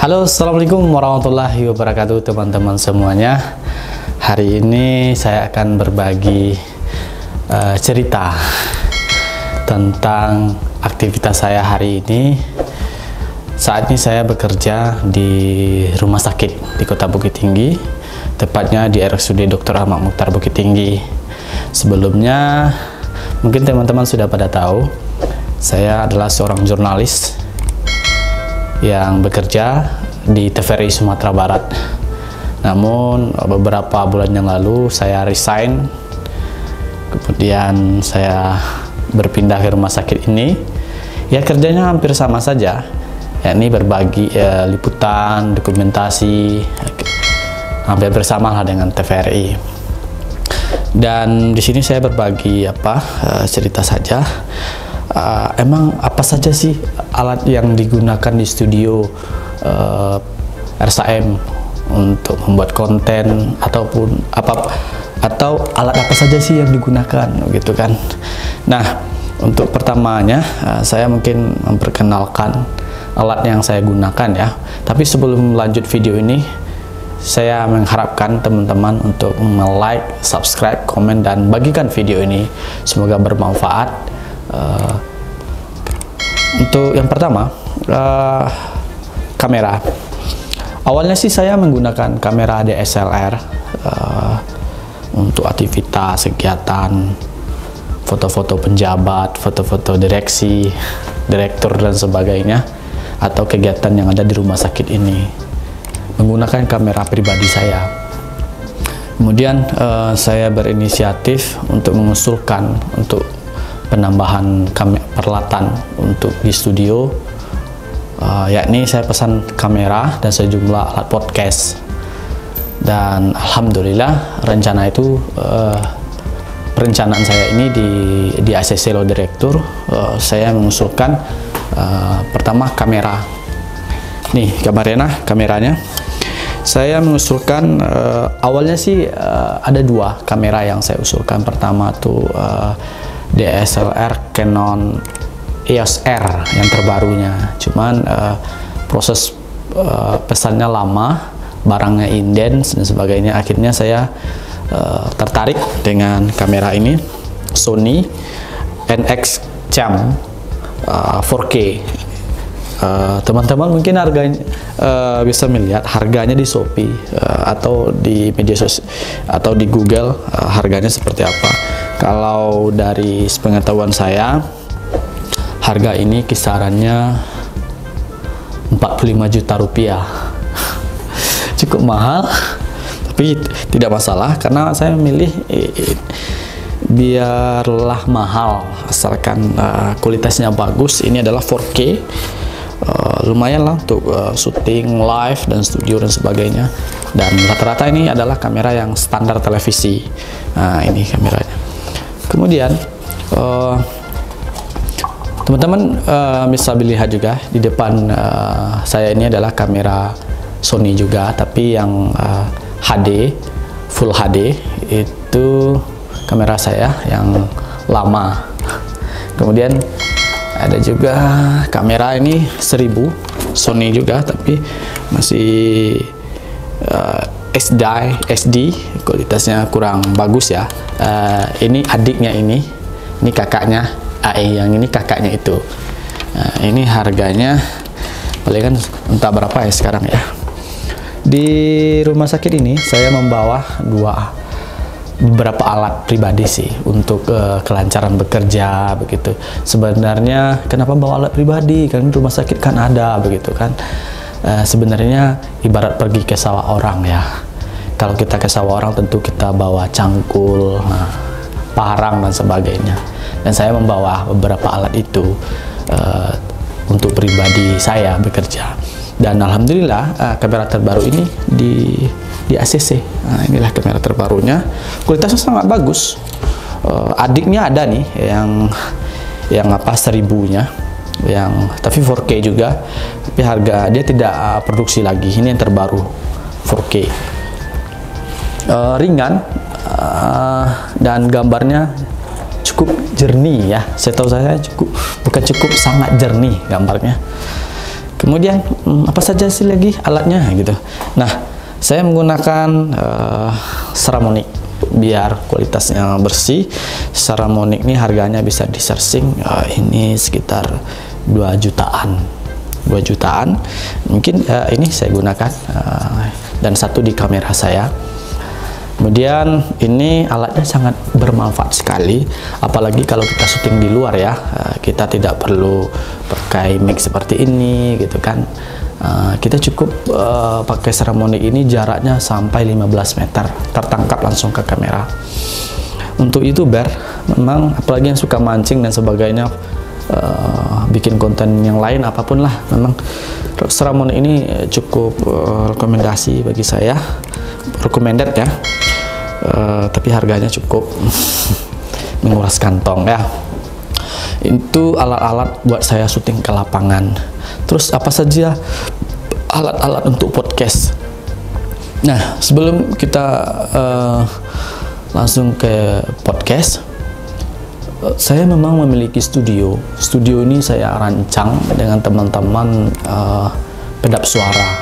Halo, assalamualaikum warahmatullahi wabarakatuh teman-teman semuanya. Hari ini saya akan berbagi cerita tentang aktivitas saya hari ini. Saat ini saya bekerja di rumah sakit di Kota Bukit Tinggi, tepatnya di RSUD Dr. Ahmad Mukhtar Bukit Tinggi. Sebelumnya, mungkin teman-teman sudah pada tahu, saya adalah seorang jurnalis yang bekerja di TVRI Sumatera Barat. Namun beberapa bulan yang lalu saya resign, kemudian saya berpindah ke rumah sakit ini. Ya, kerjanya hampir sama saja, yakni berbagi liputan, dokumentasi, hampir bersama lah dengan TVRI. Dan di sini saya berbagi cerita saja. Emang apa saja sih alat yang digunakan di studio RSAM untuk membuat konten atau alat apa saja sih yang digunakan gitu kan. Nah, untuk pertamanya saya mungkin memperkenalkan alat yang saya gunakan ya. Tapi sebelum lanjut video ini, saya mengharapkan teman-teman untuk like, subscribe, komen, dan bagikan video ini. Semoga bermanfaat. Untuk yang pertama, kamera. Awalnya sih saya menggunakan kamera DSLR untuk aktivitas, kegiatan, foto-foto penjabat, foto-foto direktur dan sebagainya, atau kegiatan yang ada di rumah sakit ini, menggunakan kamera pribadi saya. Kemudian saya berinisiatif untuk mengusulkan untuk penambahan peralatan untuk di studio, yakni saya pesan kamera dan sejumlah alat podcast. Dan alhamdulillah rencana itu perencanaan saya ini di ACC Law Direktur, saya mengusulkan pertama kamera. Nih kameranya. Saya mengusulkan awalnya sih ada dua kamera yang saya usulkan. Pertama tuh DSLR Canon EOS R yang terbarunya. Cuman proses pesannya lama, barangnya inden dan sebagainya. Akhirnya saya tertarik dengan kamera ini, Sony NX Cam 4K. Teman-teman mungkin harganya bisa melihat harganya di Shopee atau di media sosial atau di Google, harganya seperti apa. Kalau dari sepengetahuan saya, harga ini kisarannya 45 juta rupiah. Cukup mahal, tapi tidak masalah karena saya memilih biarlah mahal asalkan kualitasnya bagus. Ini adalah 4K, lumayan lah untuk syuting live dan studio dan sebagainya. Dan rata-rata ini adalah kamera yang standar televisi. Nah, ini kameranya. Kemudian teman-teman bisa lihat juga di depan saya ini adalah kamera Sony juga, tapi yang HD, Full HD. Itu kamera saya yang lama. Kemudian ada juga kamera ini 1000 Sony juga, tapi masih SD, kualitasnya kurang bagus ya. Ini adiknya, ini kakaknya, yang ini kakaknya itu. Nah, ini harganya palingan entah berapa ya sekarang ya. Di rumah sakit ini saya membawa beberapa alat pribadi sih untuk kelancaran bekerja begitu. Sebenarnya kenapa bawa alat pribadi? Kan rumah sakit kan ada begitu kan. Sebenarnya ibarat pergi ke sawah orang ya. Kalau kita ke sawah orang tentu kita bawa cangkul, parang dan sebagainya. Dan saya membawa beberapa alat itu untuk pribadi saya bekerja. Dan alhamdulillah kamera terbaru ini di ACC. Nah, inilah kamera terbarunya. Kualitasnya sangat bagus. Adiknya ada nih yang 1000-nya, yang tapi 4K juga. Tapi harga dia tidak produksi lagi. Ini yang terbaru 4K. Ringan dan gambarnya cukup jernih ya. Setahu saya cukup, bukan cukup, sangat jernih gambarnya. Kemudian apa saja sih lagi alatnya gitu. Nah, saya menggunakan Saramonic biar kualitasnya bersih. Saramonic ini harganya bisa di searching, ini sekitar 2 jutaan. 2 jutaan mungkin ini saya gunakan, dan satu di kamera saya. Kemudian ini alatnya sangat bermanfaat sekali, apalagi kalau kita syuting di luar ya. Kita tidak perlu pakai mic seperti ini gitu kan. Kita cukup pakai Saramonic ini, jaraknya sampai 15 meter tertangkap langsung ke kamera. Untuk YouTuber memang, apalagi yang suka mancing dan sebagainya, bikin konten yang lain apapun lah, memang Saramonic ini cukup rekomendasi bagi saya, recommended ya. Tapi harganya cukup menguras kantong ya. Itu alat-alat buat saya syuting ke lapangan. Terus apa saja alat-alat untuk podcast? Nah, sebelum kita langsung ke podcast, saya memang memiliki studio. Studio ini saya rancang dengan teman-teman pedap suara.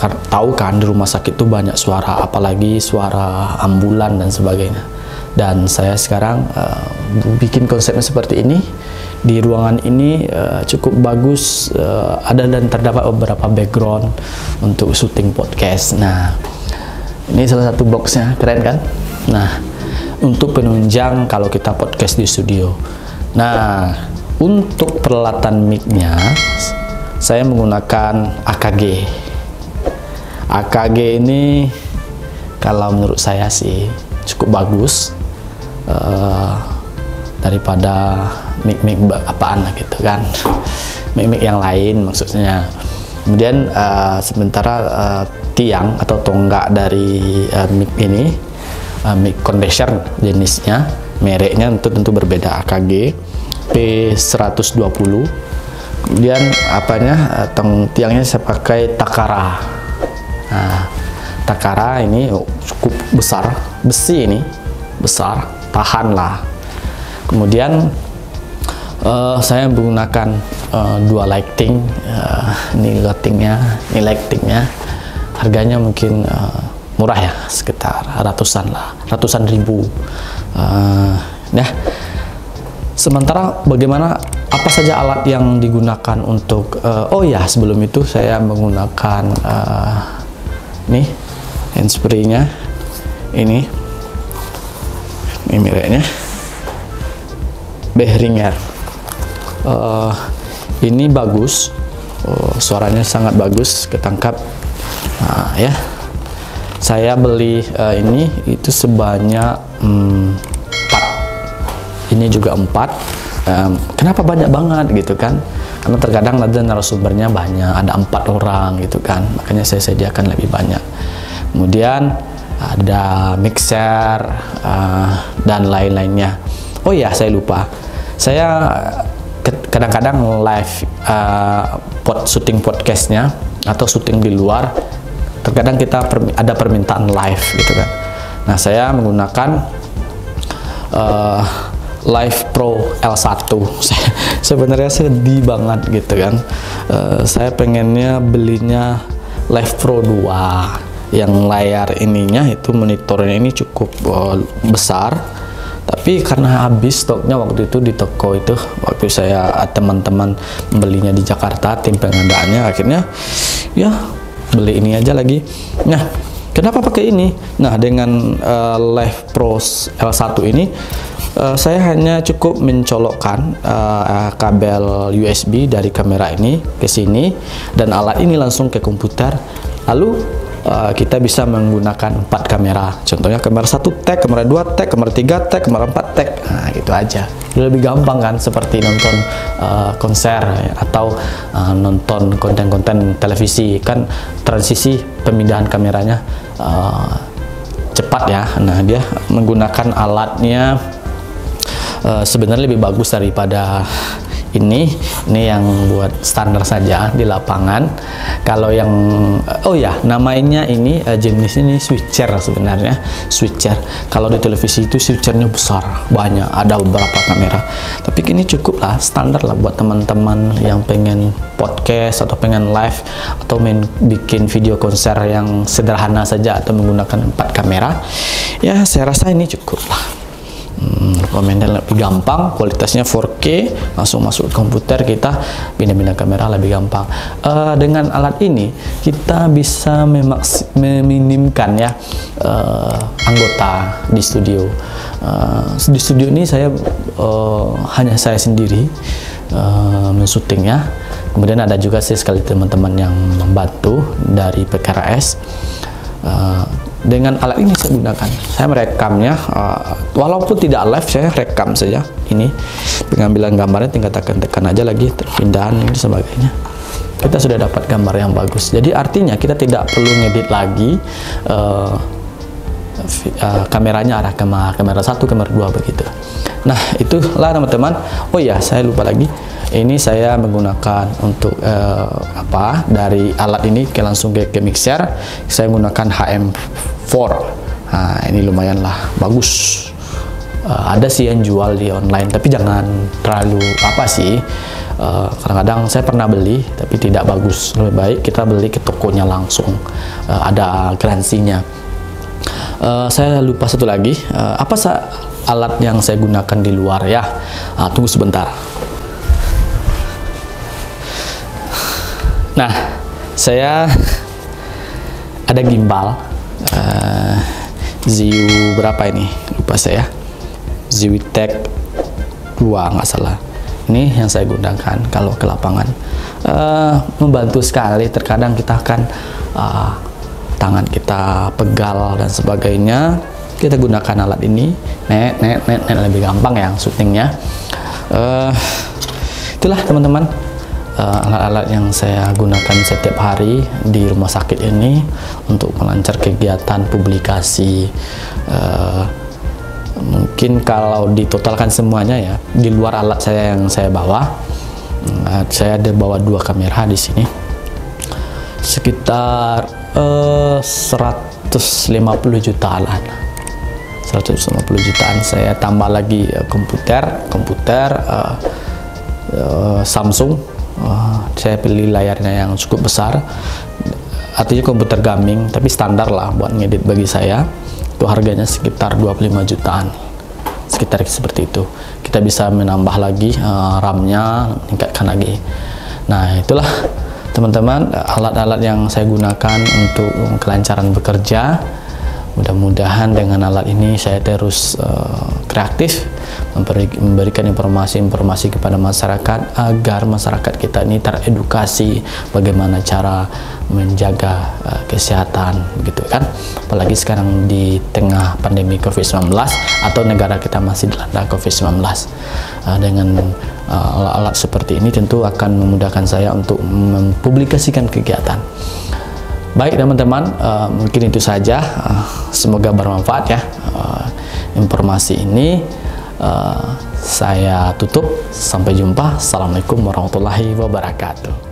Tahu kan di rumah sakit itu banyak suara, apalagi suara ambulan dan sebagainya. Dan saya sekarang bikin konsepnya seperti ini. Di ruangan ini cukup bagus, ada dan terdapat beberapa background untuk syuting podcast. Nah, ini salah satu boxnya, keren kan? Nah, untuk penunjang kalau kita podcast di studio. Nah, untuk peralatan mic-nya saya menggunakan AKG. AKG ini kalau menurut saya sih cukup bagus daripada mic-mic apaan gitu kan, mic-mic yang lain maksudnya. Kemudian sementara tiang atau tonggak dari mic ini, mic condenser jenisnya, mereknya tentu berbeda, AKG P120. Kemudian apanya, tiangnya saya pakai Takara. Nah, Takara ini cukup besar, besi ini besar, tahan lah. Kemudian saya menggunakan 2 lighting. Ini lightingnya harganya mungkin murah ya, sekitar ratusan ribu. Nah, sementara bagaimana, apa saja alat yang digunakan untuk oh ya, sebelum itu saya menggunakan nih handsfree-nya, ini mereknya Behringer. Ini bagus, suaranya sangat bagus, ketangkap. Nah, ya, saya beli ini itu sebanyak 4. Ini juga 4. Kenapa banyak banget gitu kan? Karena terkadang ada narasumbernya banyak, ada 4 orang gitu kan, makanya saya sediakan lebih banyak. Kemudian ada mixer dan lain-lainnya. Oh ya, saya lupa, saya kadang-kadang live syuting podcastnya atau syuting di luar, terkadang kita ada permintaan live gitu kan. Nah, saya menggunakan Live Pro L1. Sebenarnya sedih banget gitu kan. Saya pengennya belinya Live Pro 2 yang layar ininya itu, monitornya ini cukup besar, tapi karena habis stoknya waktu itu di toko itu, waktu saya teman-teman membelinya di Jakarta, tim pengadaannya, akhirnya ya beli ini aja lagi. Nah, kenapa pakai ini? Nah, dengan Live Pro L1 ini saya hanya cukup mencolokkan kabel USB dari kamera ini ke sini, dan alat ini langsung ke komputer. Lalu kita bisa menggunakan 4 kamera. Contohnya kamera 1 tag, kamera 2 tag, kamera 3 tag, kamera 4 tag. Nah, gitu aja. Lebih gampang kan, seperti nonton konser atau nonton konten-konten televisi kan, transisi pemindahan kameranya cepat ya. Nah, dia menggunakan alatnya sebenarnya lebih bagus daripada ini yang buat standar saja di lapangan. Kalau yang namanya ini jenis ini switcher sebenarnya, switcher. Kalau di televisi itu switchernya besar, banyak, ada beberapa kamera. Tapi ini cukup lah, standar lah buat teman-teman yang pengen podcast atau pengen live atau bikin video konser yang sederhana saja atau menggunakan 4 kamera. Ya, saya rasa ini cukup lah. Komentar lebih gampang, kualitasnya 4K, langsung masuk ke komputer, kita pindah-pindah kamera lebih gampang. Dengan alat ini kita bisa meminimkan ya anggota di studio. Di studio ini saya hanya saya sendiri mensyutingnya. Kemudian ada juga sih sekali teman-teman yang membantu dari PKRS. Dengan alat ini saya gunakan, saya merekamnya walaupun tidak live, saya rekam saja. Ini pengambilan gambarnya tinggal tekan aja lagi, perpindahan dan sebagainya, kita sudah dapat gambar yang bagus. Jadi artinya kita tidak perlu ngedit lagi kameranya arah ke kamera 1, kamera 2 begitu. Nah, itulah teman-teman. Oh ya, saya lupa lagi, ini saya menggunakan untuk dari alat ini langsung ke mixer, saya menggunakan HM4. Nah, ini lumayan lah, bagus. Ada sih yang jual di online, tapi jangan terlalu kadang-kadang saya pernah beli tapi tidak bagus. Lebih baik kita beli ke tokonya langsung, ada garansinya. Saya lupa satu lagi, alat yang saya gunakan di luar ya. Tunggu sebentar. Nah, saya ada gimbal Ziu berapa ini? Lupa saya. Ziwitech 2 nggak salah. Ini yang saya gunakan kalau ke lapangan. Membantu sekali. Terkadang kita akan tangan kita pegal dan sebagainya. Kita gunakan alat ini, net lebih gampang ya syutingnya. Itulah teman-teman, alat-alat yang saya gunakan setiap hari di rumah sakit ini untuk melancar kegiatan publikasi. Mungkin kalau ditotalkan semuanya ya, di luar alat saya yang saya bawa, saya ada bawa 2 kamera di sini, sekitar 150 jutaan. 150 jutaan. Saya tambah lagi komputer Samsung. Saya pilih layarnya yang cukup besar, artinya komputer gaming, tapi standar lah buat ngedit bagi saya. Itu harganya sekitar 25 jutaan, sekitar seperti itu. Kita bisa menambah lagi RAM-nya, meningkatkan lagi. Nah, itulah teman-teman alat-alat yang saya gunakan untuk kelancaran bekerja. Mudah-mudahan dengan alat ini saya terus kreatif, memberikan informasi-informasi kepada masyarakat agar masyarakat kita ini teredukasi bagaimana cara menjaga kesehatan, begitu kan. Apalagi sekarang di tengah pandemi COVID-19 atau negara kita masih dilanda COVID-19. Dengan alat-alat seperti ini tentu akan memudahkan saya untuk mempublikasikan kegiatan. Baik teman-teman, mungkin itu saja. Semoga bermanfaat ya informasi ini. Saya tutup. Sampai jumpa. Assalamualaikum warahmatullahi wabarakatuh.